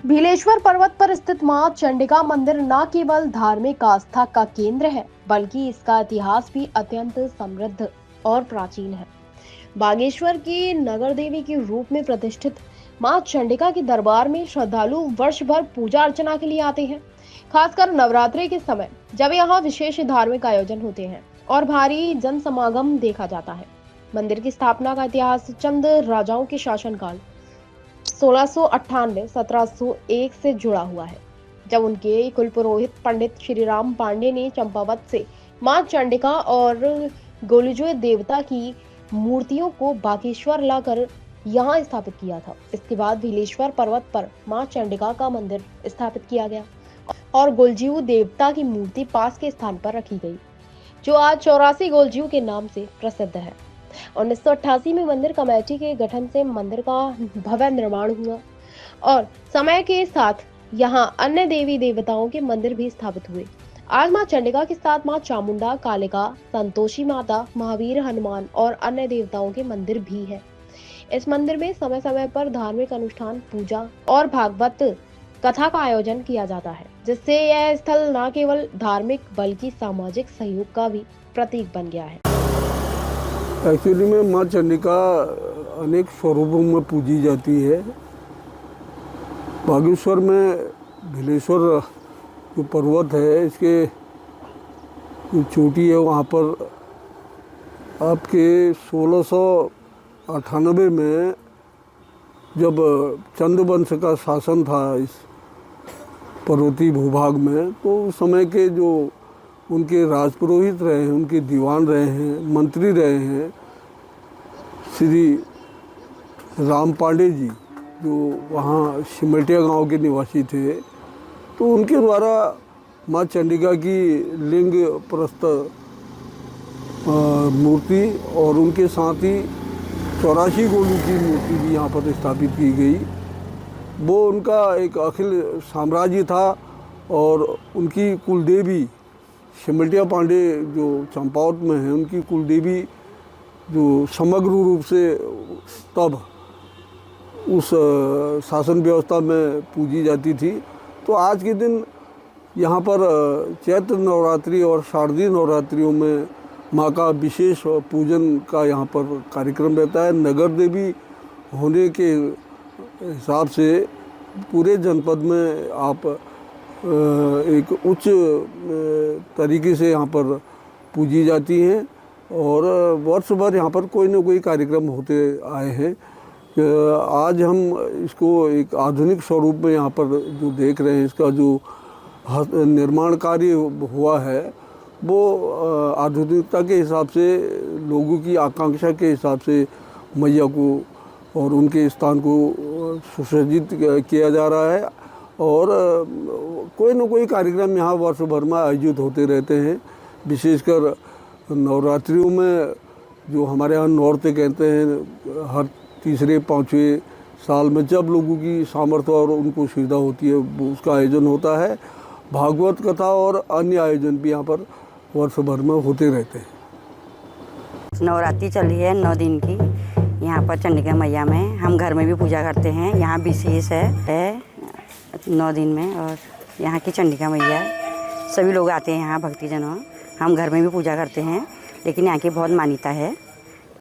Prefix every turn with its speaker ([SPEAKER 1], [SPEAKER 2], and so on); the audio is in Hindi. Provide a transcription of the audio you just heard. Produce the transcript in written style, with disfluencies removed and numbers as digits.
[SPEAKER 1] भीलेश्वर पर्वत पर स्थित मां चंडिका मंदिर न केवल धार्मिक आस्था का केंद्र है, बल्कि इसका इतिहास भी अत्यंत समृद्ध और प्राचीन है। बागेश्वर की नगर देवी के रूप में प्रतिष्ठित मां चंडिका के दरबार में श्रद्धालु वर्ष भर पूजा अर्चना के लिए आते हैं। खासकर नवरात्रि के समय, जब यहाँ विशेष धार्मिक आयोजन होते हैं और भारी जन समागम देखा जाता है। मंदिर की स्थापना का इतिहास चंद राजाओं के शासनकाल 1698-1701 से जुड़ा हुआ है, जब उनके कुलपुरोहित पंडित श्रीराम पांडे ने चंपावत से मां चंडिका और गोलुजोय देवता की मूर्तियों को बागेश्वर लाकर यहाँ स्थापित किया था। इसके बाद भीलेश्वर पर्वत पर मां चंडिका का मंदिर स्थापित किया गया और गोलजीऊ देवता की मूर्ति पास के स्थान पर रखी गई, जो आज 84 गोलजीऊ के नाम से प्रसिद्ध है। 1988 में मंदिर कमेटी के गठन से मंदिर का भव्य निर्माण हुआ और समय के साथ यहाँ अन्य देवी देवताओं के मंदिर भी स्थापित हुए। आज मां चंडिका के साथ मां चामुंडा, कालिका, संतोषी माता, महावीर, हनुमान और अन्य देवताओं के मंदिर भी है। इस मंदिर में समय समय पर धार्मिक अनुष्ठान, पूजा और भागवत कथा का आयोजन किया जाता है, जिससे यह स्थल न केवल धार्मिक बल्कि सामाजिक सहयोग का भी प्रतीक बन गया है।
[SPEAKER 2] एक्चुअली में माँ चंडिका अनेक स्वरूपों में पूजी जाती है। बागेश्वर में भीलेश्वर जो पर्वत है, इसके जो चोटी है, वहाँ पर आपके 1698 में जब चंद्रवंश का शासन था इस पर्वतीय भूभाग में, तो उस समय के जो उनके राजपुरोहित रहे हैं, उनके दीवान रहे हैं, मंत्री रहे हैं, श्री राम पांडे जी, जो वहाँ सिमटिया गांव के निवासी थे, तो उनके द्वारा माँ चंडिका की लिंग प्रस्थ मूर्ति और उनके साथ ही 84 गोलू की मूर्ति भी यहाँ पर स्थापित की गई। वो उनका एक अखिल साम्राज्य था और उनकी कुलदेवी सिमटिया पांडे जो चंपावत में है, उनकी कुलदेवी जो समग्र रूप से तब उस शासन व्यवस्था में पूजी जाती थी। तो आज के दिन यहाँ पर चैत्र नवरात्रि और शारदीय नवरात्रियों में माँ का विशेष पूजन का यहाँ पर कार्यक्रम रहता है। नगर देवी होने के हिसाब से पूरे जनपद में आप एक उच्च तरीके से यहाँ पर पूजी जाती हैं और वर्ष भर यहाँ पर कोई ना कोई कार्यक्रम होते आए हैं। आज हम इसको एक आधुनिक स्वरूप में यहाँ पर जो देख रहे हैं, इसका जो निर्माण कार्य हुआ है, वो आधुनिकता के हिसाब से, लोगों की आकांक्षा के हिसाब से मैया को और उनके स्थान को सुसज्जित किया जा रहा है और कोई न कोई कार्यक्रम यहाँ वर्ष भर में आयोजित होते रहते हैं। विशेषकर नवरात्रियों में जो हमारे यहाँ नौरते कहते हैं, हर तीसरे पाँचवें साल में जब लोगों की सामर्थ्य और उनको सुविधा होती है, उसका आयोजन होता है। भागवत कथा और अन्य आयोजन भी यहाँ पर वर्ष भर में होते रहते हैं।
[SPEAKER 3] नवरात्रि चल रही है 9 दिन की यहाँ पर चंडिका मैया में। हम घर में भी पूजा करते हैं। यहाँ विशेष है 9 दिन में, और यहाँ की चंडिका मैया सभी लोग आते हैं यहाँ भक्तिजनों। हम घर में भी पूजा करते हैं, लेकिन यहाँ की बहुत मान्यता है।